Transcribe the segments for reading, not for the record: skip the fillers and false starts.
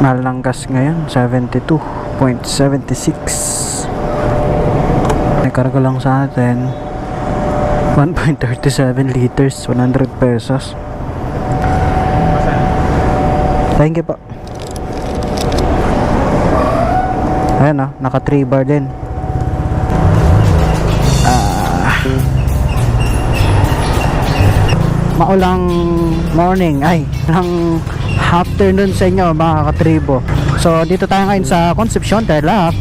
Mahal ng gas ngayon, 72.76. Nakarga lang sa atin 1.37 liters, 100 pesos. Thank you po. Ayan o, naka 3 bar din. Maulang morning, lang afternoon sa inyo mga katribo. So dito tayo ngayon sa Concepcion, Tarlac.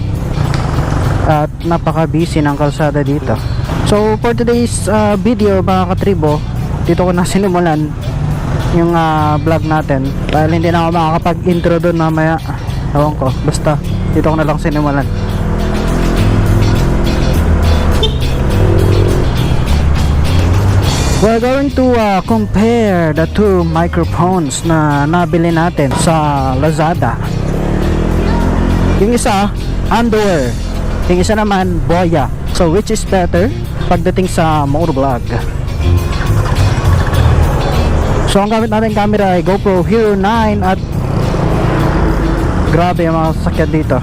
At napaka busy ng kalsada dito. So for today's video mga katribo, dito ko na sinimulan yung vlog natin dahil hindi na ako makakapag-intro doon mamaya. Ewan ko, basta dito ko na lang sinimulan. We're going to compare the two microphones na nabili natin sa Lazada. Yung isa, Underwear. Yung isa naman, Boya. So which is better pagdating sa motovlog? So ang gamit natin camera ay GoPro Hero 9 at grabe yung mga sasakyan dito.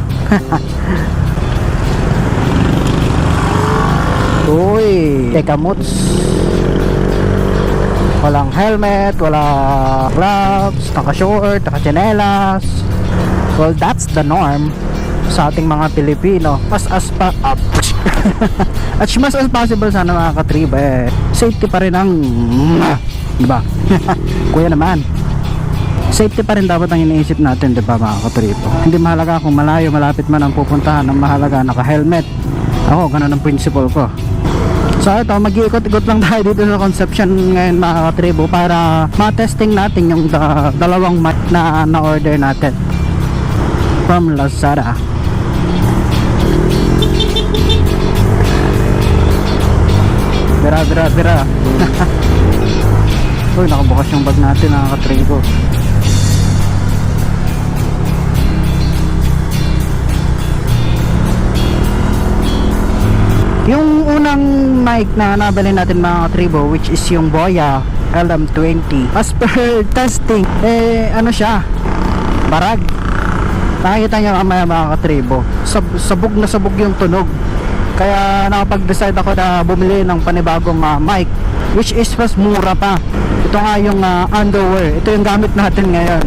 Uy, teka muts. Walang helmet, wala gloves, naka-short, naka-tsinelas. Well, that's the norm sa ating mga Pilipino. As much as possible sana mga katriba, safety pa rin ang diba? Kuya naman, safety pa rin dapat ang iniisip natin, diba mga katribo? Hindi mahalaga kung malayo, malapit man ang pupuntahan, ang mahalaga naka-helmet. Ako, ganun ang principle ko. So ito, mag-iikot-ikot lang tayo dito sa Concepcion ngayon mga katribo para ma-testing natin yung dalawang mic na na-order natin from Lazada. Bira. Uy, nakabukas yung bag natin mga katribo. Yung unang mic na nabili natin mga katribo, which is yung Boya LM20, as per testing, ano siya, barag. Nakikita nyo mamaya mga katribo, sabog na sabog yung tunog. Kaya nakapag-decide ako na bumili ng panibagong mic, which is mas mura pa. Ito nga yung Underwear, ito yung gamit natin ngayon.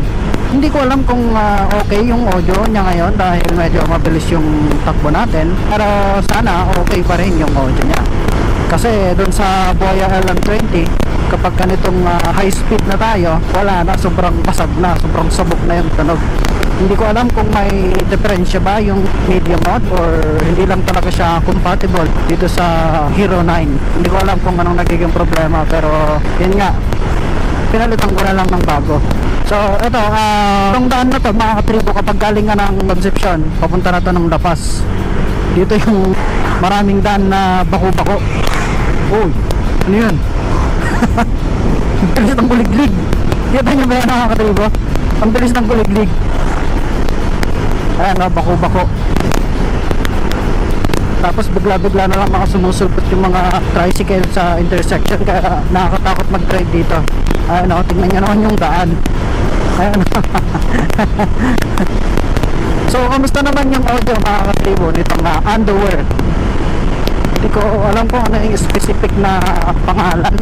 Hindi ko alam kung okay yung audio niya ngayon dahil medyo mabilis yung takbo natin, pero sana okay pa rin yung audio niya. Kasi dun sa Boya LM20, kapag ganitong high speed na tayo, wala na, sobrang basag na, sobrang sabog na yung tunog. Hindi ko alam kung may diferensya ba yung medium mode or hindi lang talaga siya compatible dito sa Hero 9. Hindi ko alam kung anong nagiging problema, pero yun nga, pinalitan ko na lang ng bago. So ito, itong daan na to mga katribo, kapag galing nga ng Concepcion papunta na to ng La Paz, dito yung maraming daan na bako-bako. Uy, ano yun? Ang bilis ng kuliglig. Kita nyo ba yan mga katribo? Ang bilis ng kuliglig. Ayan, bako-bako. Tapos bigla-bigla na lang mga sumusulpot yung mga tricycle sa intersection, kaya nakakatakot mag-drive dito. Ayan, tingnan nyo naman yung daan. Ayan. So kamusta naman yung audio mga katribo nitong Underwear? Hindi ko alam kung ano yung specific na pangalan.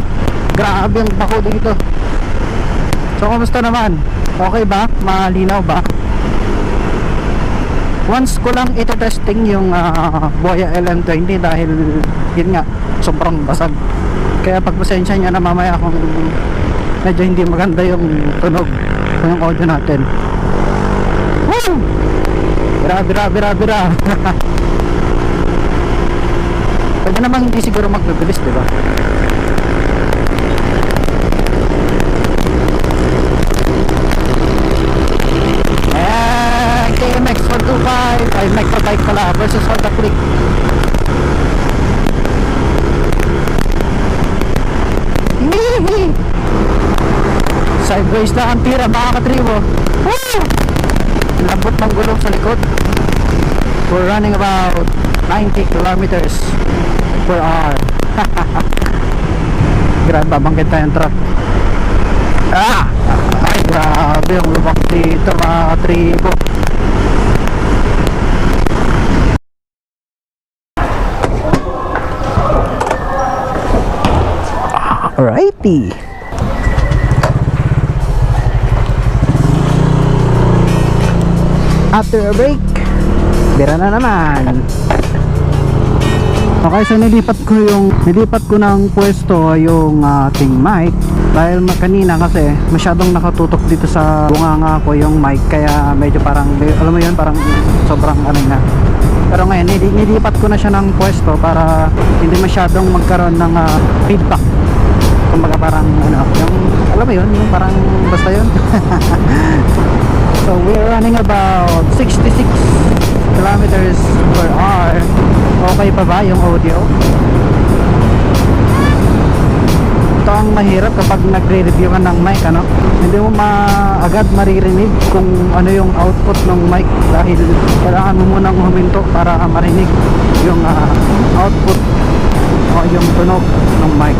Grabe yung bako dito. So kamusta naman? Okay ba? Malinaw ba? Once ko lang ito testing yung Boya LM20 dahil yun nga, sobrang basag. Kaya pagpasensya nyo na mamaya kung medyo hindi maganda yung tunog o yung audio natin. Woo! Bira. Pwede namang hindi siguro magbibilis, diba? KMX 425 ay microbike pala versus Honda Click. Sideways na ang tira mga katribo. Woo! Lambot ng gulong sa likod. We're running about 90 kilometers per hour. Grabe, babangkit tayong truck. Ay, Grabe yung lubak dito mga katribo. Alrighty. After a break, bira na naman. Okay, so nilipat ko ng pwesto yung ating mic dahil kanina kasi masyadong nakatutok dito sa bunganga ko yung mic, kaya medyo parang, alam mo yun, parang sobrang ano na. Pero ngayon nilipat ko na siya ng pwesto para hindi masyadong magkaroon ng feedback. Kumbaga parang ano, yung alam mo yun, yung parang basta yun. So we're running about 66 kilometers per hour. Okay pa ba yung audio? Ito ang mahirap kapag nagre-review ka ng mic, ano? Hindi mo agad maririnig kung ano yung output ng mic dahil kailangan mo munang huminto para marinig yung output o yung tunog ng mic.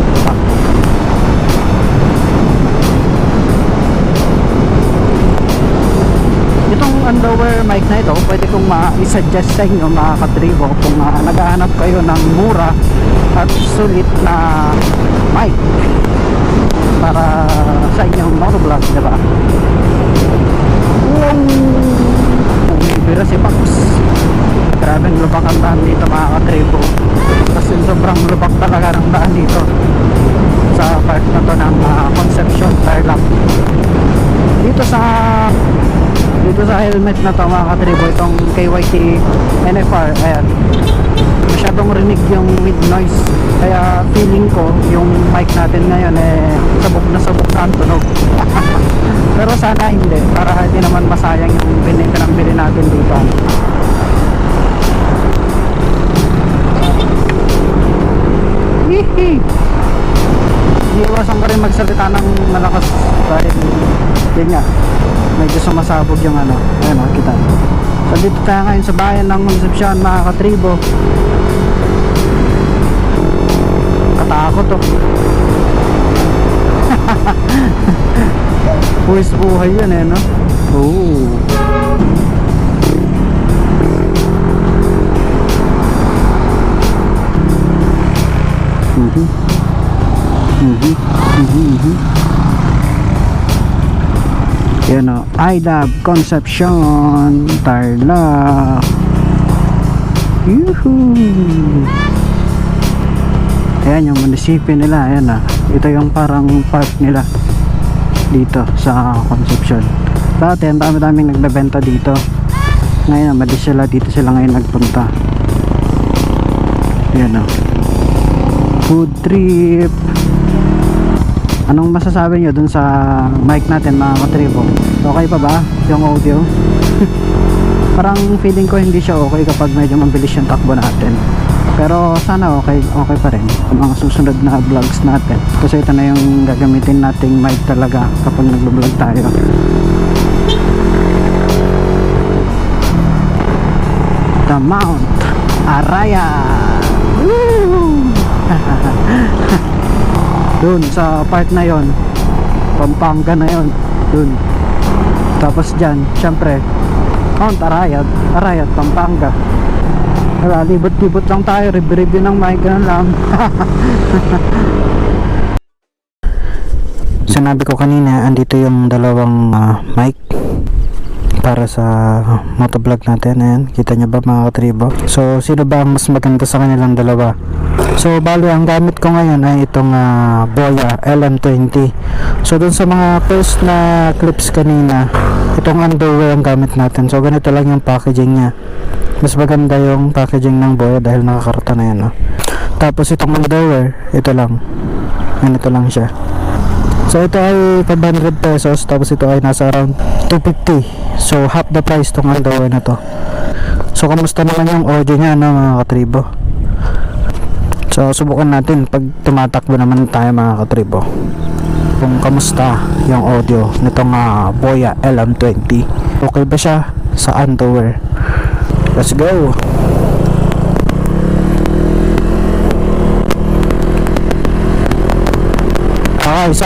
Itong underwear mic na ito, pwede kong i-suggest sa inyo mga katribo kung naghahanap kayo ng mura at sulit na mic para sa inyong motovlog, diba? Bumibira si Pax. Grabing lubak ang daan dito mga katribo, kasi sobrang lubak talaga ng daan dito sa part na to ng Concepcion Tarlac. Dito sa helmet na to mga katribo, itong KYT NFR, ayan, masyadong rinig yung mid noise, kaya feeling ko yung mic natin ngayon sabog na ang tunog. Pero sana hindi, para hindi naman masayang yung pinambili natin dito. Hihi, iiwasan ko rin magsalita ng malakas dahil yun nga, medyo sumasabog yung ano. Ayan o, kita. So dito tayo ngayon sa bayan ng Concepcion mga katribo. Katakot to. Buwis buhay yun no? Oo. Yan o, I love Concepcion Tarlac. Yuhuu. Ayan yung munisipyo nila. Ayan na, ito yung parang park nila dito sa Concepcion. Dati ang dami-daming nagbebenta dito. Ngayon dito sila ngayon nagpunta. Ayan o, food trip. Anong masasabi nyo dun sa mic natin mga katribo? Okay pa ba yung audio? Parang feeling ko hindi siya okay kapag medyo mabilis yung takbo natin. Pero sana okay pa rin ang mga susunod na vlogs natin. Kasi ito na yung gagamitin nating mic talaga kapag nagbo-vlog tayo. The Mount Arayat. Woo! Dun sa part na yon, Pampanga na yon, dun. Tapos dyan, syempre Mount Arayat, Pampanga. Libot-libot lang tayo, review ng mic, ganun lang. Sinabi ko kanina, andito yung dalawang mic para sa motovlog natin. Ayan, kita nyo ba mga katribo? So sino ba ang mas maganda sa kanilang dalawa? So bali ang gamit ko ngayon ay itong Boya LM20. So dun sa mga first na clips kanina, itong underwear ang gamit natin. So ganito lang yung packaging nya. Mas maganda yung packaging ng Boya dahil nakakarta na yan, no? Tapos itong underwear, ito lang, ganito lang siya. So ito ay 500 pesos, tapos ito ay nasa around 250. So half the price tong underwear na to. So kamusta naman yung audio nya, no, mga katribo? So subukan natin pag tumatakbo naman tayo mga katribo, kung kamusta yung audio nitong Boya LM20. Okay ba siya sa underwear? Let's go! Okay, so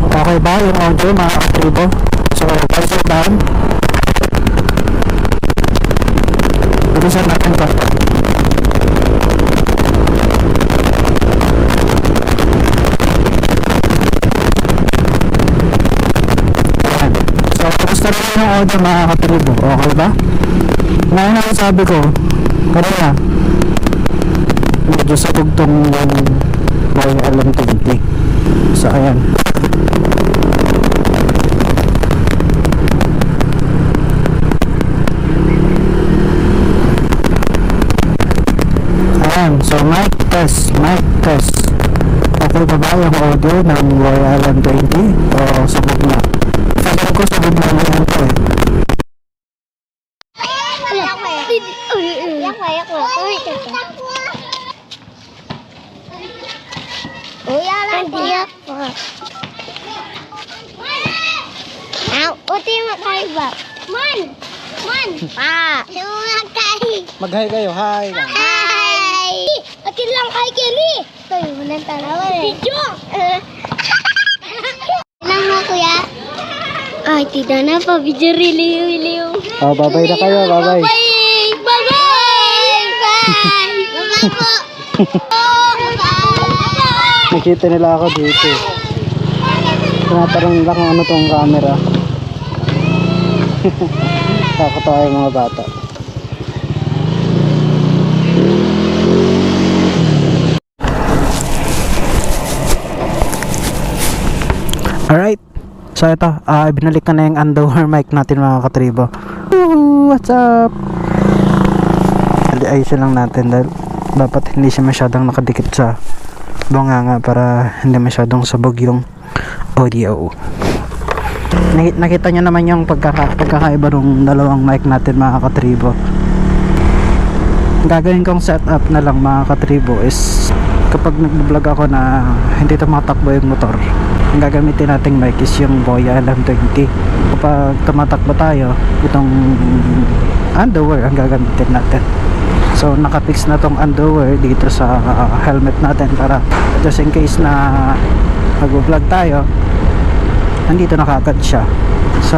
okay ba yung audio mga katribo? visor down. Bilisan natin pa. So, kumusta rin yung audio mga katribo? Okay ba? Ngayon ang sabi ko, kanina, medyo sabog tong Boya LM20. So, ayan. Ayan, so mic test. Okay ba ba yung audio ng Boya LM20? O sabog na? Sabi ko sabog na yan ito eh. Mag-hi kayo, hi lang. Hi! Akin lang kay Kelly! Ito yung unang tanawan eh. Video! Ilang mo kuya? Ay, tidak na pa. Video riliw-iliw. Oh, babay na kayo, babay. Bye! Bye-bye! Bye! Bye po! Bye! Nakita nila ako dito. Tinatarong nila kung ano tong camera. Kakatawa yung mga bata. Alright. So ito, binalik ko na yung underwear mic natin mga katribo. What's up? Ayusin lang natin dahil dapat hindi siya masyadong nakadikit sa bunganga para hindi masyadong sabog yung audio. Nakita nyo naman yung pagkakaiba ng dalawang mic natin mga katribo. Gagawin kong setup na lang mga katribo is kapag nag-vlog ako na hindi tumatakbo yung motor, ang gagamitin nating mic is yung Boya LM20. Kapag tumatakbo tayo, itong underwear ang gagamitin natin. So nakapix na tong underwear dito sa helmet natin para just in case na mag-vlog tayo, nandito na kagad siya. So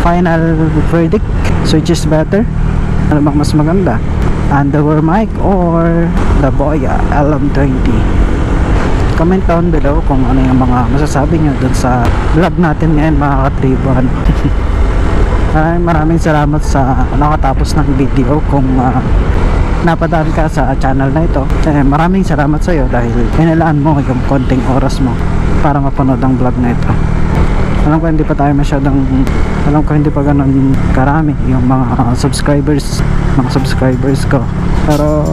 final verdict, so which is better? Ano bang mas maganda? Underwear mic or the Boya LM20? Comment down below kung ano yung mga masasabi nyo dun sa vlog natin ngayon mga katribuhan. Maraming salamat sa nakatapos ng video. Kung napadaan ka sa channel na ito, maraming salamat sa iyo dahil pinalaan mo yung konting oras mo para mapanood ang vlog na ito. Alam ko hindi pa ganun karami yung mga subscribers ko, pero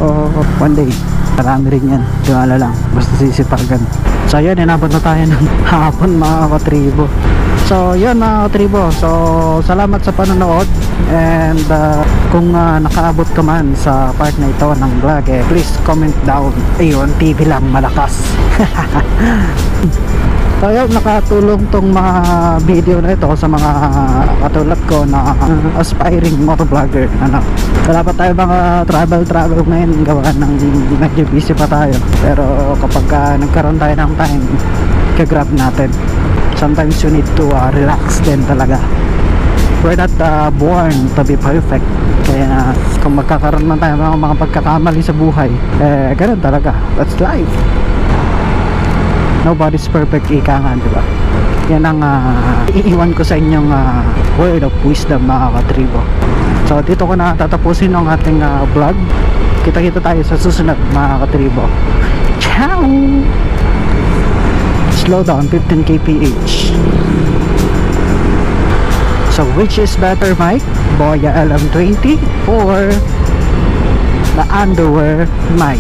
one day marami rin yan, tiwala lang, basta sisipagan. So yun, inabot na tayo ng hapon mga katribo. So yun mga katribo, so salamat sa panonood. And kung nakaabot ka man sa part na ito ng vlog, please comment down. Ayun, TV lang malakas. So yun, nakatulong tong mga video na ito sa mga katulad ko na aspiring motovlogger. Wala pa tayo mga travel ngayon, gawa ng medyo busy pa tayo. Pero kapag nagkaroon tayo ng time, kagrab natin. Sometimes you need to relax din talaga. We're not born to be perfect. Kaya kung magkakaroon man tayo ng mga pagkakamali sa buhay, ganun talaga, that's life. Nobody's perfect, ika nga, diba? Yan ang iiwan ko sa inyong word of wisdom mga katribo. So dito ko na tatapusin ang ating vlog. Kita-kita tayo sa susunod mga katribo. Ciao! Slow down, 15 kph. So which is better mic? Boya LM20 or the underwear mic?